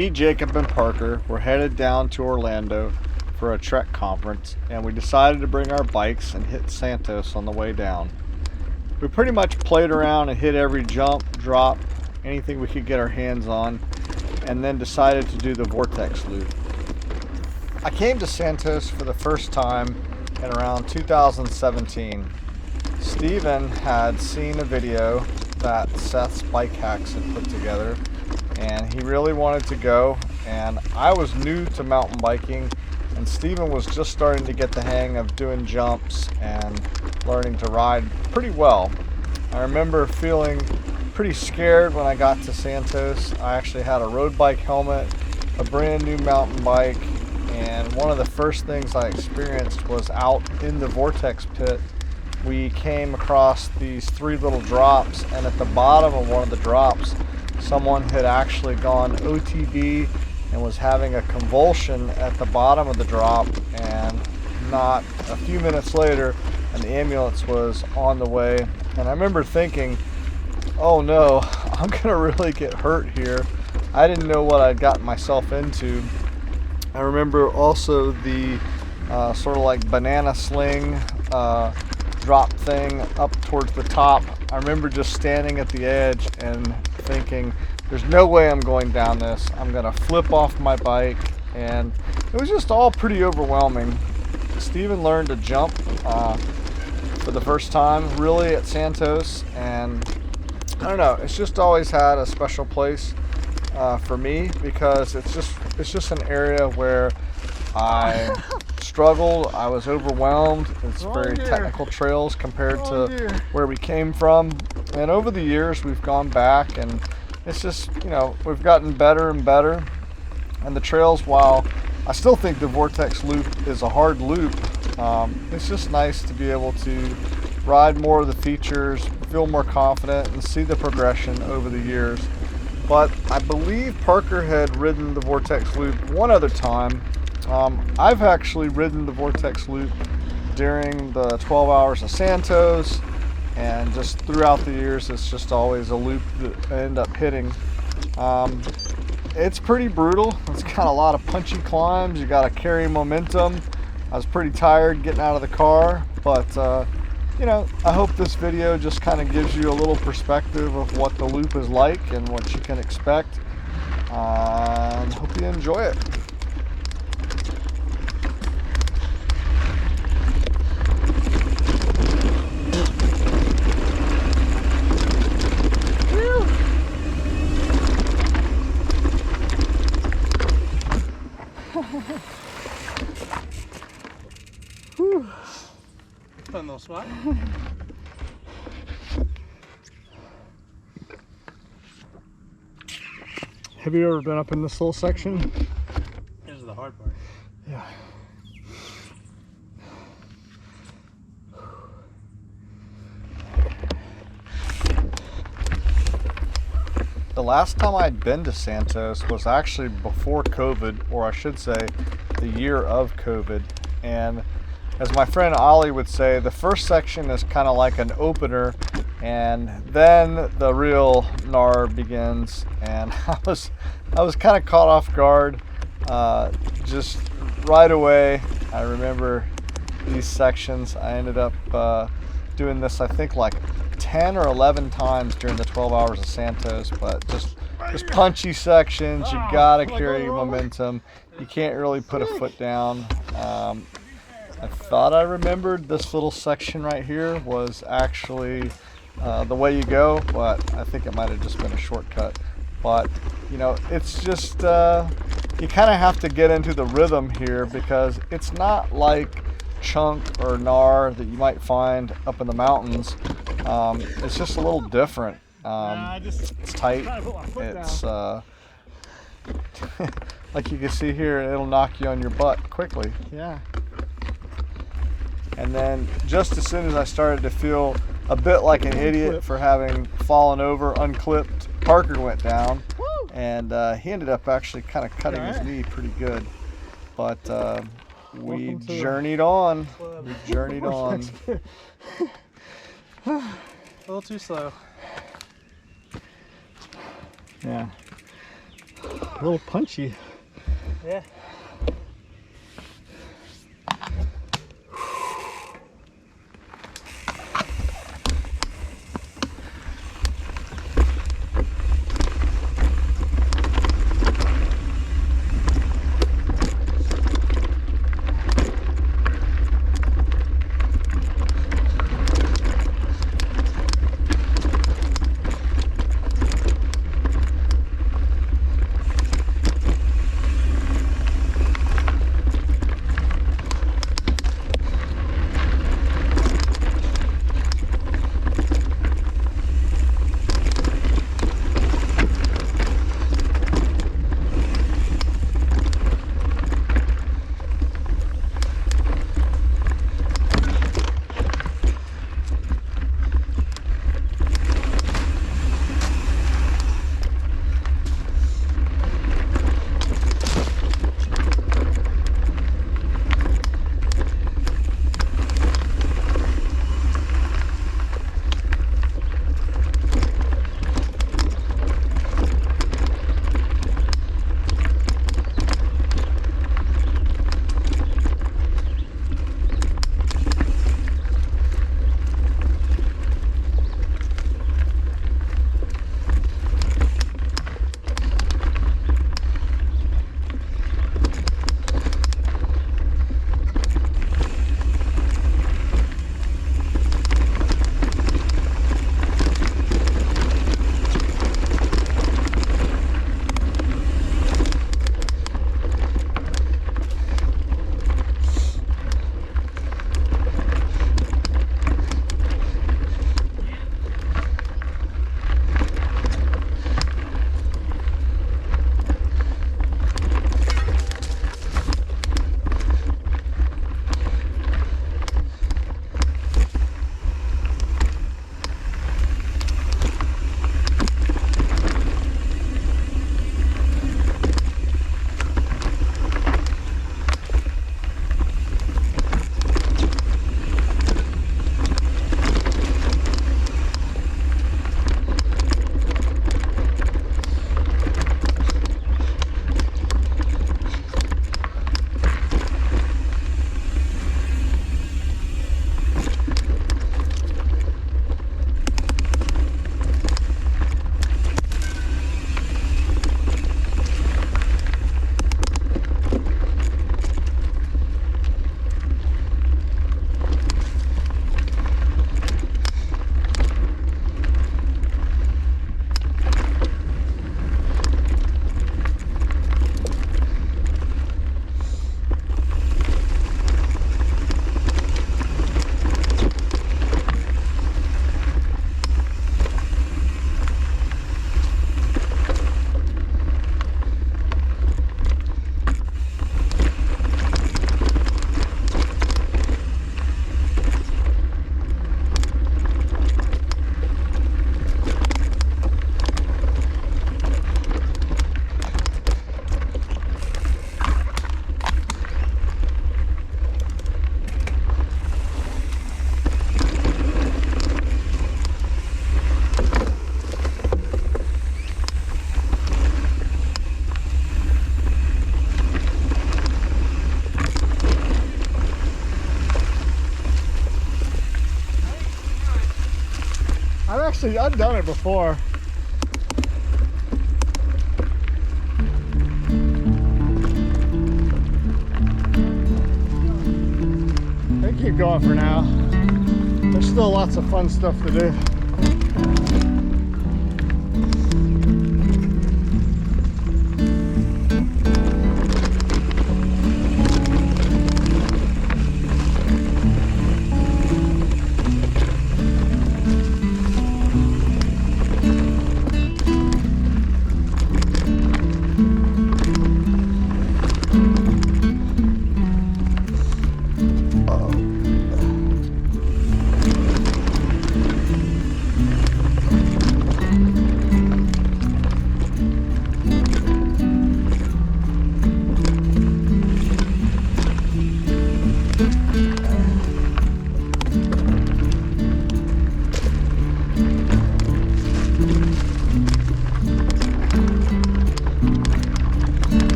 Me, Jacob, and Parker were headed down to Orlando for a Trek conference, and we decided to bring our bikes and hit Santos on the way down. We pretty much played around and hit every jump, drop, anything we could get our hands on, and then decided to do the Vortex loop. I came to Santos for the first time in around 2017. Steven had seen a video that Seth's Bike Hacks had put together, and he really wanted to go, and I was new to mountain biking, and Steven was just starting to get the hang of doing jumps and learning to ride pretty well. I remember feeling pretty scared when I got to Santos. I actually had a road bike helmet, a brand new mountain bike, and one of the first things I experienced was out in the Vortex pit. We came across these 3 little drops, and at the bottom of one of the drops, someone had actually gone OTB and was having a convulsion at the bottom of the drop, and not a few minutes later, an ambulance was on the way. And I remember thinking, oh no, I'm gonna really get hurt here. I didn't know what I'd gotten myself into. I remember also the sort of like banana sling drop thing up towards the top. I remember just standing at the edge and thinking, there's no way I'm going down this. I'm gonna flip off my bike, and it was just all pretty overwhelming. Steven learned to jump for the first time really at Santos, and I don't know, it's just always had a special place for me, because it's just an area where I struggled. I was overwhelmed. It's very technical trails compared to where we came from, and over the years we've gone back, and it's just, you know, we've gotten better and better. And the trails, while I still think the Vortex loop is a hard loop, it's just nice to be able to ride more of the features, feel more confident, and see the progression over the years. But I believe Parker had ridden the Vortex loop one other time. I've actually ridden the Vortex loop during the 12 hours of Santos, and just throughout the years it's just always a loop that I end up hitting. It's pretty brutal. It's got a lot of punchy climbs. You got to carry momentum. I was pretty tired getting out of the car, but you know, I hope this video just kind of gives you a little perspective of what the loop is like and what you can expect. Hope you enjoy it. Fun little spot. Have you ever been up in this little section? This is the hard part. Yeah. The last time I'd been to Santos was actually before COVID, or I should say the year of COVID. And as my friend Ollie would say, the first section is kind of like an opener, and then the real gnar begins. And I was kind of caught off guard just right away. I remember these sections. I ended up doing this, I think, like 10 or 11 times during the 12 hours of Santos, but just punchy sections. You gotta carry your momentum. You can't really put a foot down. I thought I remembered this little section right here was actually the way you go, but I think it might have just been a shortcut. But you know, it's just you kind of have to get into the rhythm here, because it's not like chunk or gnar that you might find up in the mountains. It's just a little different. It's tight. It's like you can see here, it'll knock you on your butt quickly. Yeah. And then just as soon as I started to feel a bit like an idiot for having fallen over unclipped, Parker went down, and he ended up actually kind of cutting his knee pretty good. But we journeyed on. We journeyed on. A little too slow. Yeah. A little punchy. Yeah. I've done it before. I keep going for now. There's still lots of fun stuff to do.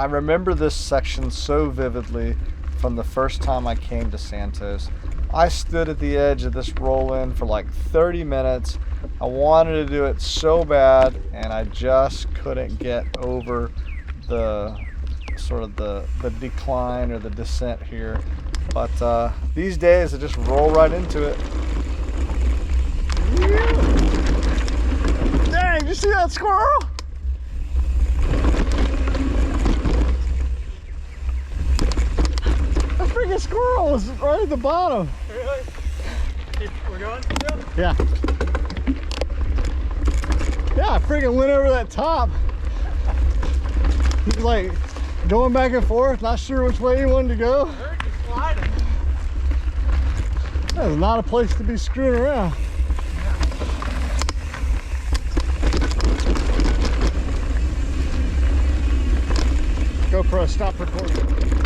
I remember this section so vividly from the first time I came to Santos. I stood at the edge of this roll-in for like 30 minutes. I wanted to do it so bad, and I just couldn't get over the sort of the decline or the descent here. But these days I just roll right into it. Dang, did you see that squirrel? That freaking squirrel was right at the bottom. Really? We're going still? Yeah. Yeah, I freaking went over that top. He's like going back and forth, not sure which way he wanted to go. I heard you sliding. That is not a place to be screwing around. GoPro, stop recording.